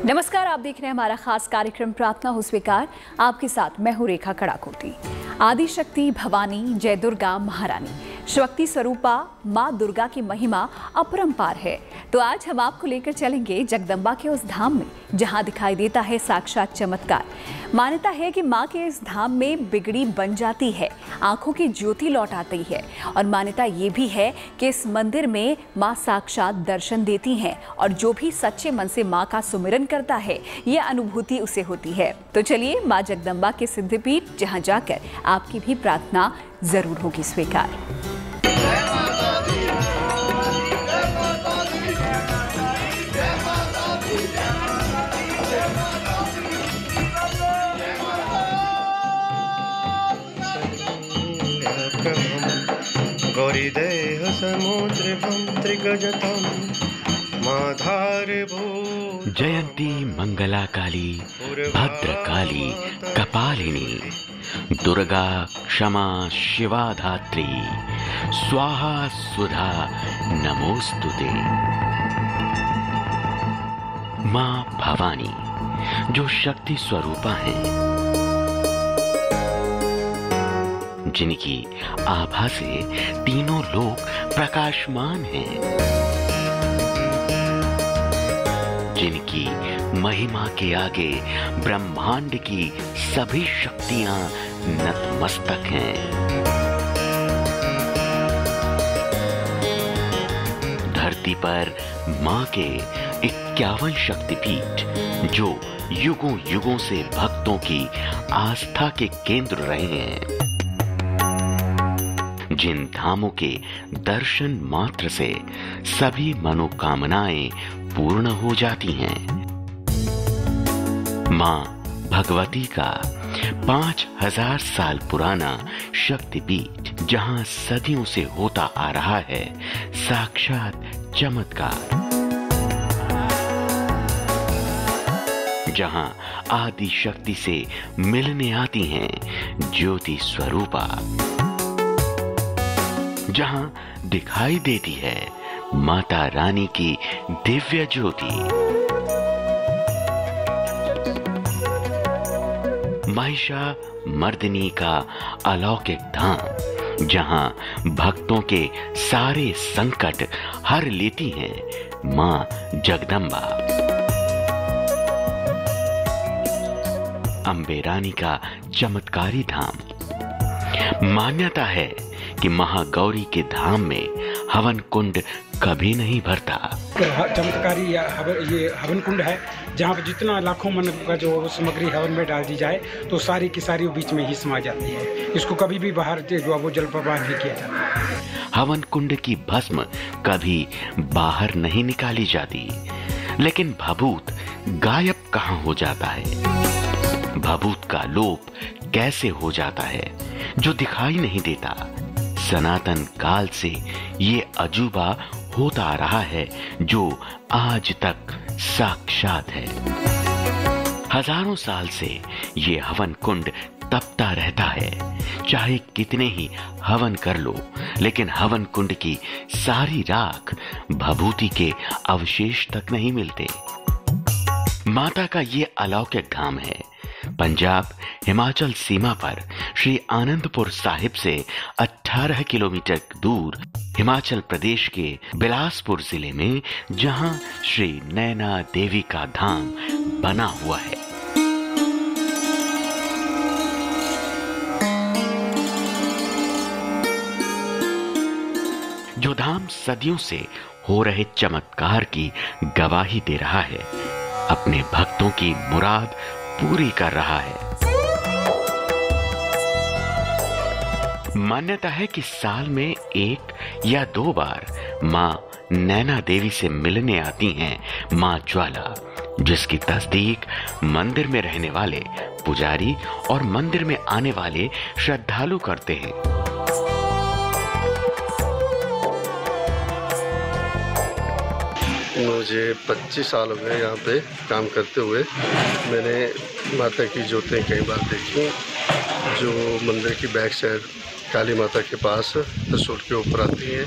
नमस्कार, आप देख रहे हैं हमारा खास कार्यक्रम प्रार्थना हो स्वीकार। आपके साथ मैं हूं रेखा कड़ाकोटी। आदि शक्ति भवानी, जय दुर्गा महारानी, शक्ति स्वरूपा माँ दुर्गा की महिमा अपरंपार है। तो आज हम आपको लेकर चलेंगे जगदम्बा के उस धाम में जहां दिखाई देता है साक्षात चमत्कार। मान्यता है कि माँ के इस धाम में बिगड़ी बन जाती है, आंखों की ज्योति लौट आती है और मान्यता ये भी है कि इस मंदिर में माँ साक्षात दर्शन देती हैं और जो भी सच्चे मन से माँ का सुमिरन करता है ये अनुभूति उसे होती है। तो चलिए माँ जगदम्बा के सिद्धपीठ जहाँ जाकर आपकी भी प्रार्थना जरूर होगी स्वीकार। गौरीदेह समुद्रभं त्रिगजतं माधारभू जयंती मंगला काली भद्रकाली कपालिनी दुर्गा क्षमा शिवा धात्री स्वाहा सुधा नमोस्तुते। माँ भवानी जो शक्ति स्वरूपा हैं, जिनकी आभा से तीनों लोक प्रकाशमान हैं, जिनकी महिमा के आगे ब्रह्मांड की सभी शक्तियां नतमस्तक हैं। धरती पर मां के 51 शक्तिपीठ जो युगों युगों से भक्तों की आस्था के केंद्र रहे हैं, जिन धामों के दर्शन मात्र से सभी मनोकामनाएं पूर्ण हो जाती हैं। मां भगवती का 5000 साल पुराना शक्तिपीठ जहां सदियों से होता आ रहा है साक्षात चमत्कार, जहां आदि शक्ति से मिलने आती हैं ज्योति स्वरूपा, जहां दिखाई देती है माता रानी की दिव्य ज्योति, महिषा मर्दिनी का अलौकिक धाम, जहां भक्तों के सारे संकट हर लेती हैं मां जगदम्बा, अम्बे रानी का चमत्कारी धाम। मान्यता है कि महागौरी के धाम में हवन कुंड कभी नहीं भरता। चमत्कारी ये हवन कुंड है जहाँ पर जितना लाखों मन का जो सामग्री हवन में डाल दी जाए तो सारी की सारी बीच में ही समा जाती है। इसको कभी भी बाहर जो वो जल प्रवाह नहीं किया जाता। हवन कुंड की भस्म कभी बाहर नहीं निकाली जाती, लेकिन भभूत गायब कहाँ हो जाता है, भभूत का लोप कैसे हो जाता है जो दिखाई नहीं देता। सनातन काल से ये अजूबा होता आ रहा है जो आज तक साक्षात है। हजारों साल से ये हवन कुंड तपता रहता है, चाहे कितने ही हवन कर लो, लेकिन हवन कुंड की सारी राख भभूति के अवशेष तक नहीं मिलते। माता का ये अलौकिक धाम है पंजाब हिमाचल सीमा पर श्री आनंदपुर साहिब से 18 किलोमीटर दूर हिमाचल प्रदेश के बिलासपुर जिले में, जहां श्री नैना देवी का धाम बना हुआ है। जो धाम सदियों से हो रहे चमत्कार की गवाही दे रहा है, अपने भक्तों की मुराद पूरी कर रहा है। मान्यता है कि साल में 1 या 2 बार मां नैना देवी से मिलने आती हैं मां ज्वाला, जिसकी तस्दीक मंदिर में रहने वाले पुजारी और मंदिर में आने वाले श्रद्धालु करते हैं। मुझे 25 साल हो गए यहाँ पे काम करते हुए। मैंने माता की ज्योतें कई बार देखी, जो मंदिर की बैक साइड काली माता के पास त्रिशूल के ऊपर आती है।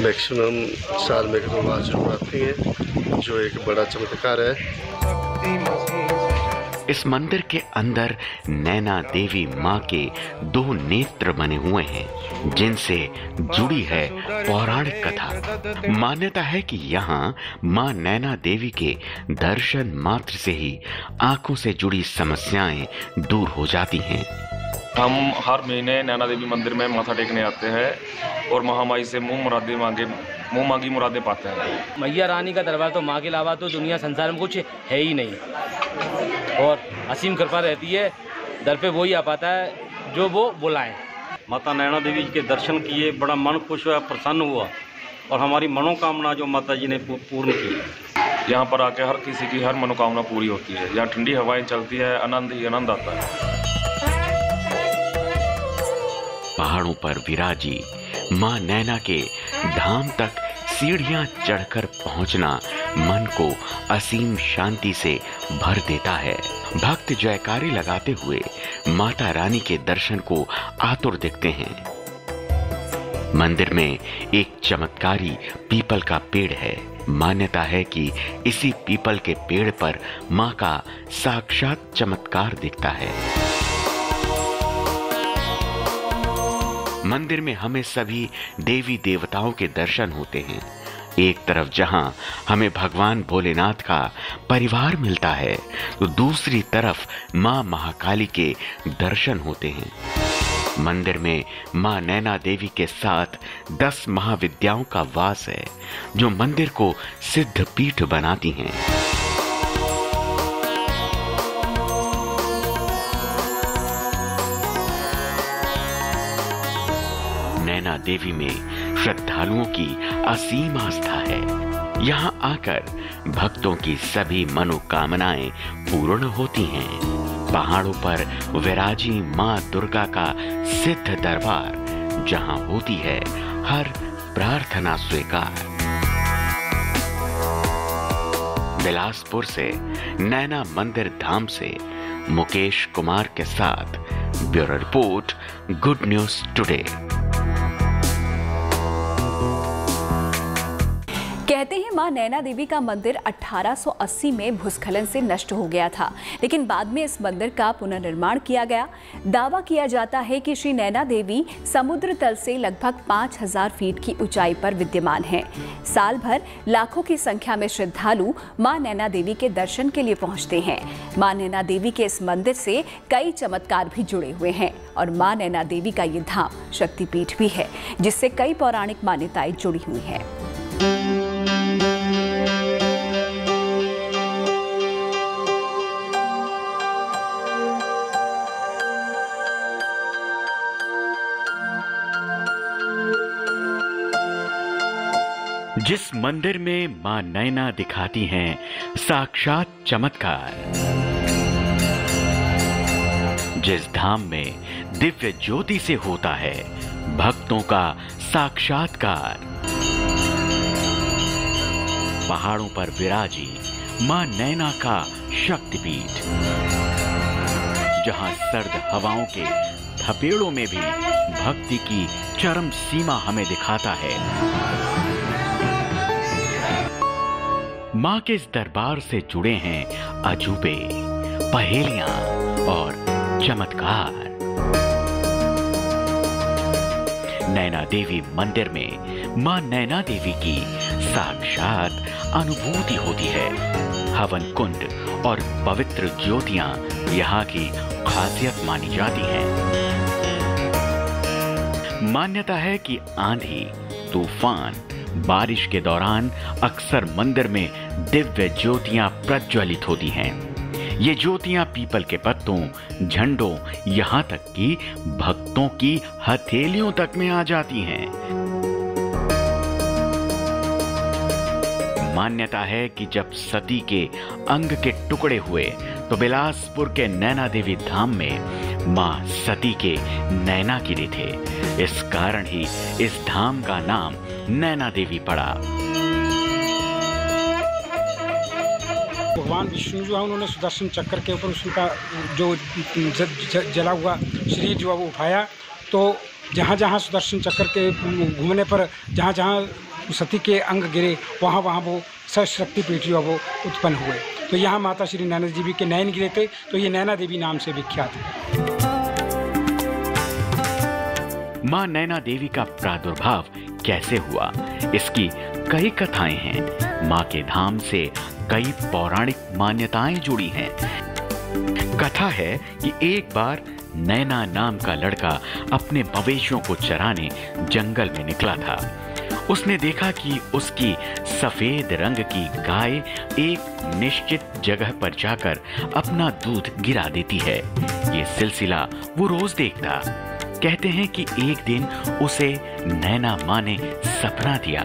मैक्सिमम साल में 2 बार जरूर आती हैं, जो एक बड़ा चमत्कार है। इस मंदिर के अंदर नैना देवी माँ के 2 नेत्र बने हुए हैं, जिनसे जुड़ी है पौराणिक कथा। मान्यता है कि यहाँ माँ नैना देवी के दर्शन मात्र से ही आंखों से जुड़ी समस्याएं दूर हो जाती हैं। हम हर महीने नैना देवी मंदिर में माथा टेकने आते हैं और महामाई से मुंह मांगी मुरादें पाते हैं। मैया रानी का दरबार तो माँ के अलावा तो दुनिया संसार में कुछ है ही नहीं, और असीम कृपा रहती है। दर पे वही आ पाता है जो वो बुलाएं। माता नैना देवी के दर्शन किए, बड़ा मन खुश हुआ, प्रसन्न हुआ, और हमारी मनोकामना जो माता जी ने पूर्ण की। यहाँ पर आके हर किसी की हर मनोकामना पूरी होती है। यहाँ ठंडी हवाएं चलती है, आनंद ही आनंद आता है। पहाड़ों पर विराजी मां नैना के धाम तक सीढ़ियां चढ़कर पहुंचना मन को असीम शांति से भर देता है। भक्त जयकारी लगाते हुए माता रानी के दर्शन को आतुर देखते हैं। मंदिर में एक चमत्कारी पीपल का पेड़ है। मान्यता है कि इसी पीपल के पेड़ पर मां का साक्षात चमत्कार दिखता है। मंदिर में हमें सभी देवी देवताओं के दर्शन होते हैं। एक तरफ जहां हमें भगवान भोलेनाथ का परिवार मिलता है, तो दूसरी तरफ मां महाकाली के दर्शन होते हैं। मंदिर में मां नैना देवी के साथ 10 महाविद्याओं का वास है, जो मंदिर को सिद्ध पीठ बनाती हैं। नैना देवी में श्रद्धालुओं की असीम आस्था है। यहाँ आकर भक्तों की सभी मनोकामनाएं पूर्ण होती हैं। पहाड़ों पर विराजी मां दुर्गा का सिद्ध दरबार, जहां होती है हर प्रार्थना स्वीकार। बिलासपुर से नैना मंदिर धाम से मुकेश कुमार के साथ bureau report, good news today. कहते हैं मां नैना देवी का मंदिर 1880 में भूस्खलन से नष्ट हो गया था, लेकिन बाद में इस मंदिर का पुनर्निर्माण किया गया। दावा किया जाता है कि श्री नैना देवी समुद्र तल से लगभग 5000 फीट की ऊंचाई पर विद्यमान है। साल भर लाखों की संख्या में श्रद्धालु मां नैना देवी के दर्शन के लिए पहुंचते हैं। मां नैना देवी के इस मंदिर से कई चमत्कार भी जुड़े हुए हैं, और मां नैना देवी का ये धाम शक्तिपीठ भी है, जिससे कई पौराणिक मान्यताएं जुड़ी हुई हैं। जिस मंदिर में मां नैना दिखाती हैं साक्षात चमत्कार, जिस धाम में दिव्य ज्योति से होता है भक्तों का साक्षात्कार, पहाड़ों पर विराजी मां नैना का शक्तिपीठ, जहां सर्द हवाओं के थपेड़ों में भी भक्ति की चरम सीमा हमें दिखाता है। मां के इस दरबार से जुड़े हैं अजूबे, पहेलियां और चमत्कार। नैना देवी मंदिर में मां नैना देवी की साक्षात अनुभूति होती है। हवन कुंड और पवित्र ज्योतियां यहाँ की खासियत मानी जाती हैं। मान्यता है कि आंधी, तूफान, बारिश के दौरान अक्सर मंदिर में दिव्य ज्योतियां प्रज्वलित होती हैं। ये ज्योतियां पीपल के पत्तों, झंडों, यहाँ तक कि भक्तों की हथेलियों तक में आ जाती हैं। मान्यता है कि जब सती के अंग के टुकड़े हुए तो बिलासपुर के नैना देवी धाम में मां सती के नैना गिरे थे। इस कारण ही इस धाम का नाम नैना देवी पड़ा। भगवान विष्णु जो है उन्होंने सुदर्शन चक्र के ऊपर उसका जो जला हुआ शरीर जो है वो उठाया, तो जहाँ जहाँ सुदर्शन चक्र के घूमने पर जहाँ जहाँ सती के अंग गिरे वहाँ वहाँ वो शक्तिपीठ जो है वो उत्पन्न हुए। तो यहाँ माता श्री नैना देवी के नयन गिरे थे, तो ये नैना देवी नाम से विख्यात है। मां नैना देवी का प्रादुर्भाव कैसे हुआ, इसकी कई कथाएं हैं। मां के धाम से कई पौराणिक मान्यताएं जुड़ी हैं। कथा है कि एक बार नैना नाम का लड़का अपने मवेशियों को चराने जंगल में निकला था। उसने देखा कि उसकी सफेद रंग की गाय एक निश्चित जगह पर जाकर अपना दूध गिरा देती है। ये सिलसिला वो रोज देखता। कहते हैं कि एक दिन उसे नैना माँ ने सपना दिया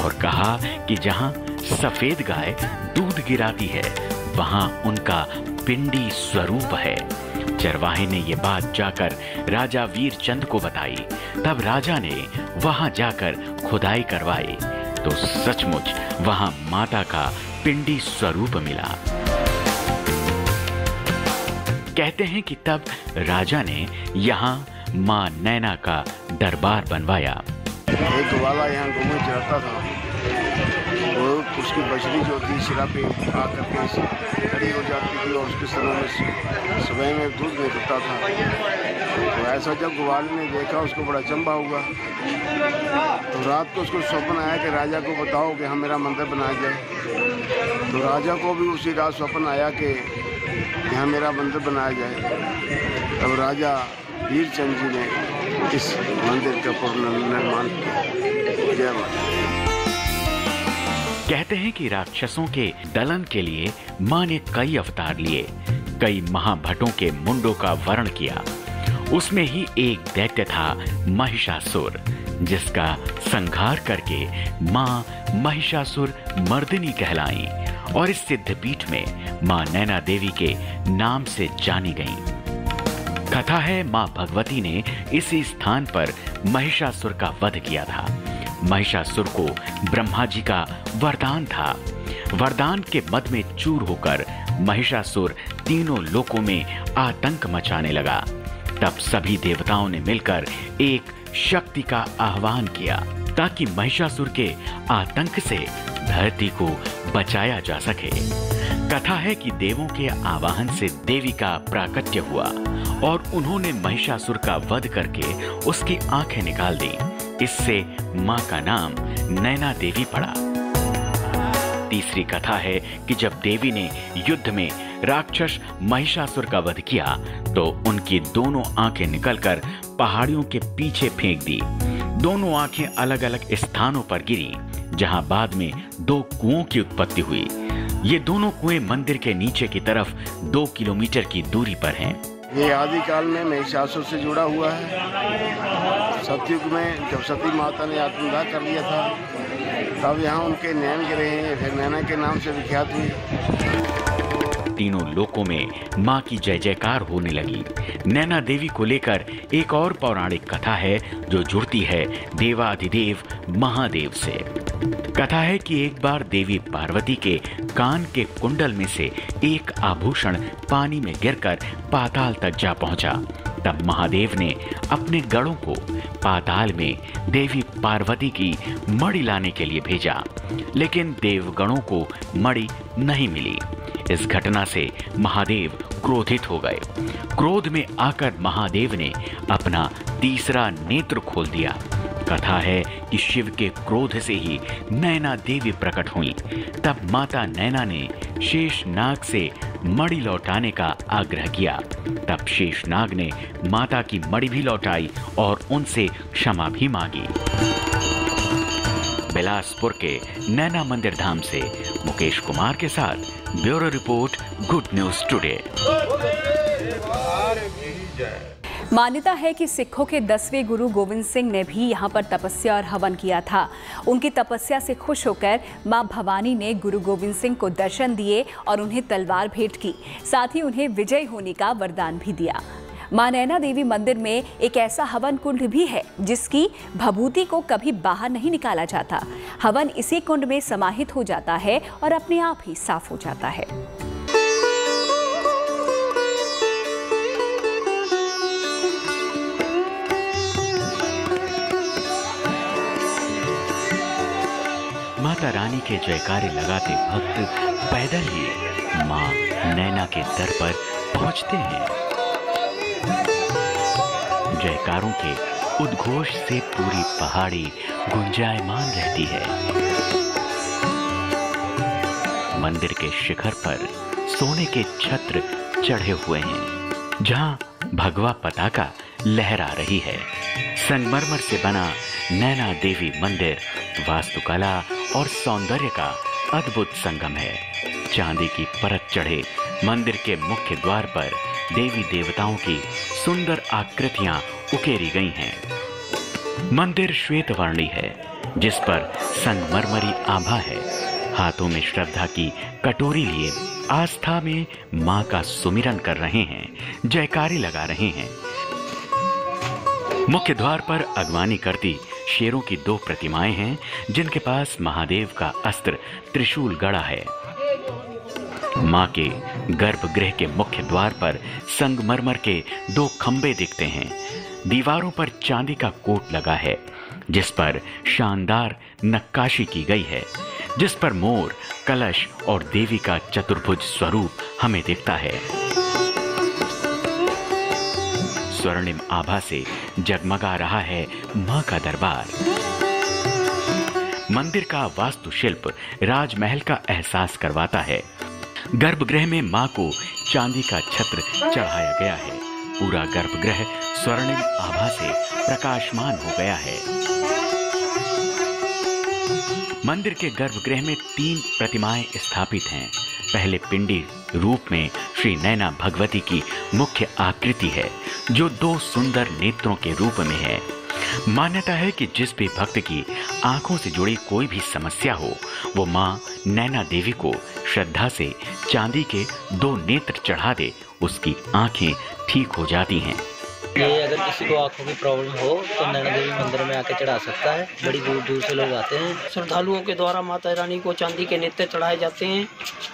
और कहा कि जहाँ सफेद गाय दूध गिराती है वहाँ उनका पिंडी स्वरूप है। चरवाहे ने ये बात जाकर राजा वीरचंद को बताई। तब राजा ने वहां जाकर खुदाई करवाई तो सचमुच वहां माता का पिंडी स्वरूप मिला। कहते हैं कि तब राजा ने यहाँ मां नैना का दरबार बनवाया। एक ग्वाला यहाँ घूमे चढ़ता था, वो उसकी बछड़ी जो थी सिरा पे आकर के खड़ी हो जाती थी और उसके समय में सुबह में दूध निकलता था। तो ऐसा जब ग्वाले ने देखा उसको बड़ा अचंभा हुआ। तो रात को उसको स्वप्न आया कि राजा को बताओ कि हम मेरा मंदिर बनाया जाए। तो राजा को भी उसी रात स्वप्न आया कि यहाँ मेरा मंदिर बनाया जाए। तब राजा वीरचंद जी ने इस मंदिर का पुनर्निर्माण किया। जय माता। कहते हैं कि राक्षसों के दलन के लिए मां ने कई अवतार लिए, कई महाभटों के मुंडों का वर्ण किया। उसमें ही एक दैत्य था महिषासुर, जिसका संहार करके मां महिषासुर मर्दिनी कहलाई और इस सिद्धपीठ में मां नैना देवी के नाम से जानी गईं। कथा है मां भगवती ने इसी स्थान पर महिषासुर का वध किया था। महिषासुर को ब्रह्मा जी का वरदान था। वरदान के मद में चूर होकर महिषासुर तीनों लोकों में आतंक मचाने लगा। तब सभी देवताओं ने मिलकर एक शक्ति का आह्वान किया ताकि महिषासुर के आतंक से धरती को बचाया जा सके। कथा है कि देवों के आवाहन से देवी का प्राकट्य हुआ और उन्होंने महिषासुर का वध करके उसकी आंखें निकाल दी। इससे मां का नाम नैना देवी पड़ा। तीसरी कथा है कि जब देवी ने युद्ध में राक्षस महिषासुर का वध किया तो उनकी दोनों आंखें निकलकर पहाड़ियों के पीछे फेंक दी। दोनों आंखें अलग अलग स्थानों पर गिरी, जहां बाद में 2 कुओं की उत्पत्ति हुई। ये दोनों कुएं मंदिर के नीचे की तरफ 2 किलोमीटर की दूरी पर हैं। ये आदिकाल में महिषासुर से जुड़ा हुआ है। सतयुग में जब सती माता ने आत्मदाह कर लिया था तब यहाँ उनके नैन गिरे हैं, फिर नैना के नाम से विख्यात हुई। तीनों लोकों में मां की जय जयकार होने लगी। नैना देवी को लेकर एक और पौराणिक कथा है जो जुड़ती है देवाधिदेव महादेव से। कथा है कि एक बार देवी पार्वती के कान के कुंडल में से एक आभूषण पानी में गिरकर पाताल तक जा पहुंचा। तब महादेव ने अपने गणों को पाताल में देवी पार्वती की मणि लाने के लिए भेजा, लेकिन देवगणों को मणि नहीं मिली। इस घटना से महादेव क्रोधित हो गए। क्रोध में आकर महादेव ने अपना तीसरा नेत्र खोल दिया। कथा है कि शिव के क्रोध से ही नैना देवी प्रकट हुई। तब माता नैना ने शेषनाग से मणि लौटाने का आग्रह किया। तब शेषनाग ने माता की मणि भी लौटाई और उनसे क्षमा भी मांगी। बिलासपुर के नैना मंदिर धाम से मुकेश कुमार के साथ bureau report, good news today. मान्यता है कि सिखों के 10वें गुरु गोविंद सिंह ने भी यहाँ पर तपस्या और हवन किया था। उनकी तपस्या से खुश होकर मां भवानी ने गुरु गोविंद सिंह को दर्शन दिए और उन्हें तलवार भेंट की। साथ ही उन्हें विजय होने का वरदान भी दिया। मां नैना देवी मंदिर में एक ऐसा हवन कुंड भी है जिसकी भभूति को कभी बाहर नहीं निकाला जाता। हवन इसी कुंड में समाहित हो जाता है और अपने आप ही साफ हो जाता है। माता माता रानी के जयकारे लगाते भक्त पैदल ही मां नैना के दर पर पहुंचते हैं। जयकारों के उद्घोष से पूरी पहाड़ी गुंजायमान रहती है। मंदिर के शिखर पर सोने के छत्र चढ़े हुए हैं, जहां भगवा पताका लहरा रही है। संगमरमर से बना नैना देवी मंदिर वास्तुकला और सौंदर्य का अद्भुत संगम है। चांदी की परत चढ़े मंदिर के मुख्य द्वार पर देवी देवताओं की सुंदर आकृतियां उकेरी गई हैं। मंदिर श्वेत वर्णी है, जिस पर संगमरमरी आभा है। हाथों में श्रद्धा की कटोरी लिए आस्था में मां का सुमिरन कर रहे हैं, जयकारे लगा रहे हैं। मुख्य द्वार पर अगवानी करती शेरों की 2 प्रतिमाएं हैं, जिनके पास महादेव का अस्त्र त्रिशूल गड़ा है। मां के गर्भगृह के मुख्य द्वार पर संगमरमर के 2 खंबे दिखते हैं। दीवारों पर चांदी का कोट लगा है, जिस पर शानदार नक्काशी की गई है, जिस पर मोर, कलश और देवी का चतुर्भुज स्वरूप हमें दिखता है। स्वर्णिम आभा से जगमगा रहा है मां का दरबार। मंदिर का वास्तुशिल्प राजमहल का एहसास करवाता है। गर्भगृह में मां को चांदी का छत्र चढ़ाया गया है। पूरा गर्भगृह स्वर्णिम आभा से प्रकाशमान हो गया है। मंदिर के गर्भगृह में 3 प्रतिमाएं स्थापित हैं। पहले पिंडी रूप में श्री नैना भगवती की मुख्य आकृति है, जो 2 सुंदर नेत्रों के रूप में है। मान्यता है कि जिस भी भक्त की आंखों से जुड़ी कोई भी समस्या हो, वो मां नैना देवी को श्रद्धा से चांदी के 2 नेत्र चढ़ा दे, उसकी आंखें ठीक हो जाती हैं। ये अगर किसी को आंखों की प्रॉब्लम हो तो नैना देवी मंदिर में आके चढ़ा सकता है। बड़ी दूर दूर से लोग आते हैं। श्रद्धालुओं के द्वारा माता रानी को चांदी के नेत्र चढ़ाए जाते हैं,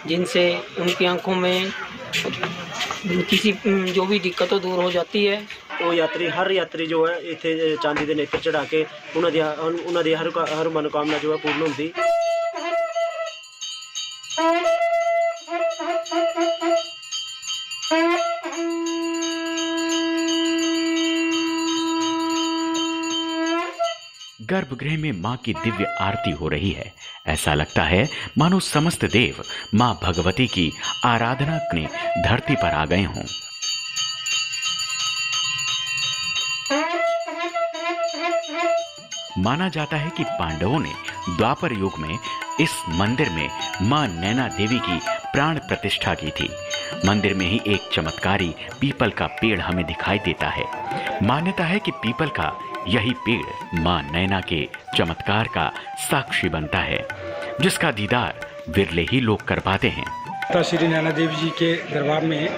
जिनसे उनकी आंखों में किसी जो भी दिक्कतों दूर हो जाती है। वो हर यात्री जो है इतने चांदी के नेत्र चढ़ा के उन्होंने हर मनोकामना जो है पूर्ण होती। गर्भगृह में मां की दिव्य आरती हो रही है। ऐसा लगता है मानो समस्त देव मां भगवती की आराधना करने धरती पर आ गए हों। माना जाता है कि पांडवों ने द्वापर युग में इस मंदिर में मां नैना देवी की प्राण प्रतिष्ठा की थी। मंदिर में ही एक चमत्कारी पीपल का पेड़ हमें दिखाई देता है। मान्यता है कि पीपल का यही पेड़ मां नैना के चमत्कार का साक्षी बनता है, जिसका दीदार विरले ही लोग कर पाते हैं। श्री नैना देवी जी के दरबार में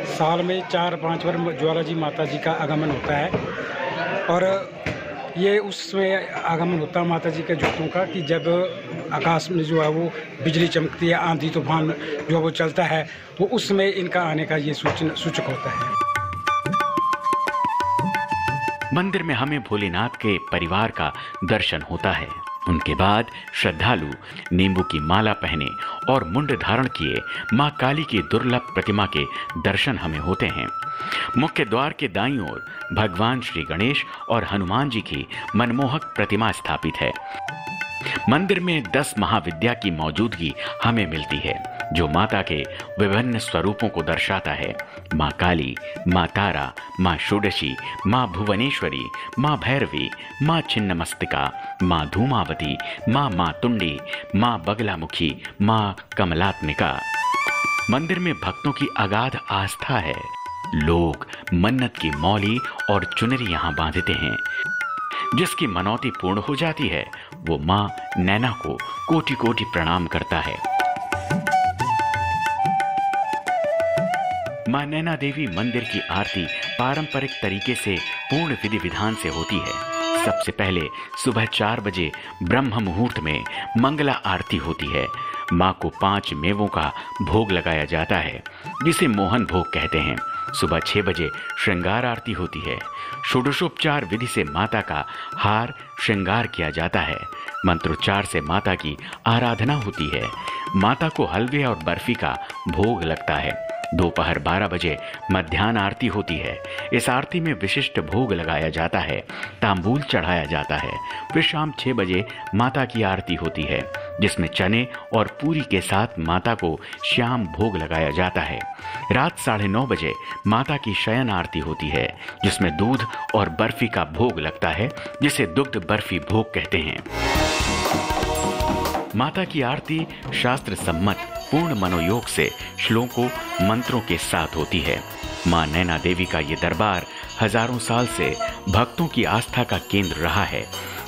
साल में 4-5 बार ज्वाला जी माता जी का आगमन होता है। और ये उसमें आगमन होता है माता जी के ज्योतों का कि जब आकाश में जो है वो बिजली चमकती है, आंधी तूफान जो है वो चलता है, तो उसमें इनका आने का ये सूचक होता है। मंदिर में हमें भोलेनाथ के परिवार का दर्शन होता है। उनके बाद श्रद्धालु नींबू की माला पहने और मुंड धारण किए मां काली की दुर्लभ प्रतिमा के दर्शन हमें होते हैं। मुख्य द्वार के दाईं ओर भगवान श्री गणेश और हनुमान जी की मनमोहक प्रतिमा स्थापित है। मंदिर में 10 महाविद्या की मौजूदगी हमें मिलती है, जो माता के विभिन्न स्वरूपों को दर्शाता है। मां काली, मां तारा, मां षोडशी, मां भुवनेश्वरी, मां भैरवी, मां छिन्नमस्तिका, मां धूमावती, मां मातुंडी, मां बगलामुखी, मां कमलात्मिका। मंदिर में भक्तों की अगाध आस्था है। लोग मन्नत की मौली और चुनरी यहाँ बांधते हैं। जिसकी मनौती पूर्ण हो जाती है, वो मां नैना को कोटि कोटि प्रणाम करता है। मां नैना देवी मंदिर की आरती पारंपरिक तरीके से पूर्ण विधि विधान से होती है। सबसे पहले सुबह 4 बजे ब्रह्म मुहूर्त में मंगला आरती होती है। मां को 5 मेवों का भोग लगाया जाता है, जिसे मोहन भोग कहते हैं। सुबह 6 बजे श्रृंगार आरती होती है। षोडशोपचार विधि से माता का हार श्रृंगार किया जाता है। मंत्रोच्चार से माता की आराधना होती है। माता को हलवे और बर्फी का भोग लगता है। दोपहर 12 बजे मध्याह्न आरती होती है। इस आरती में विशिष्ट भोग लगाया जाता है, तांबूल चढ़ाया जाता है। फिर शाम 6 बजे माता की आरती होती है, जिसमें चने और पूरी के साथ माता को श्याम भोग लगाया जाता है। रात 9:30 बजे माता की शयन आरती होती है, जिसमें दूध और बर्फी का भोग लगता है, जिसे दुग्ध बर्फी भोग कहते हैं। माता की आरती शास्त्र सम्मत पूर्ण मनोयोग से श्लोकों मंत्रों के साथ होती है। मां नैना देवी का ये दरबार हजारों साल से भक्तों की आस्था का केंद्र रहा है,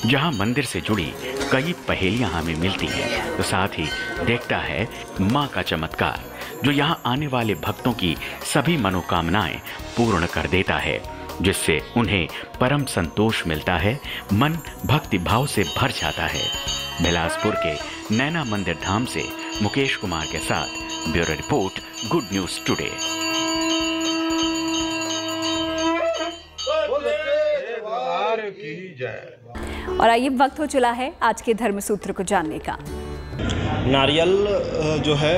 जहां मंदिर से जुड़ी कई पहेलियां हमें मिलती हैं, तो साथ ही देखता है मां का चमत्कार, जो यहां आने वाले भक्तों की सभी मनोकामनाएं पूर्ण कर देता है, जिससे उन्हें परम संतोष मिलता है, मन भक्ति भाव से भर जाता है। बिलासपुर के नैना मंदिर धाम से मुकेश कुमार के साथ bureau report, good news today. और आइए वक्त हो चला है आज के धर्म सूत्र को जानने का। नारियल जो है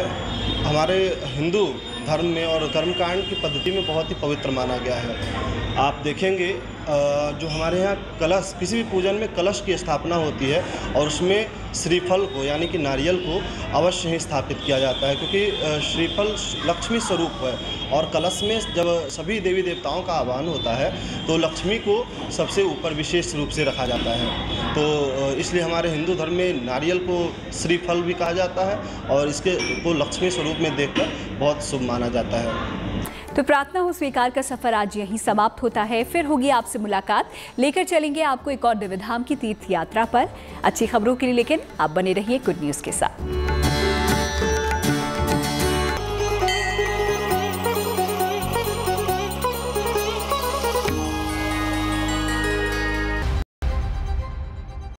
हमारे हिंदू धर्म में और कर्मकांड की पद्धति में बहुत ही पवित्र माना गया है। आप देखेंगे जो हमारे यहाँ कलश, किसी भी पूजन में कलश की स्थापना होती है और उसमें श्रीफल को यानी कि नारियल को अवश्य ही स्थापित किया जाता है, क्योंकि श्रीफल लक्ष्मी स्वरूप है और कलश में जब सभी देवी देवताओं का आह्वान होता है तो लक्ष्मी को सबसे ऊपर विशेष रूप से रखा जाता है। तो इसलिए हमारे हिंदू धर्म में नारियल को श्रीफल भी कहा जाता है और इसके को लक्ष्मी स्वरूप में देखकर बहुत शुभ माना जाता है। तो प्रार्थना हो स्वीकार का सफर आज यहीं समाप्त होता है। फिर होगी आपसे मुलाकात, लेकर चलेंगे आपको एक और दिव्य धाम की तीर्थ यात्रा पर। अच्छी खबरों के लिए लेकिन आप बने रहिए गुड न्यूज के साथ।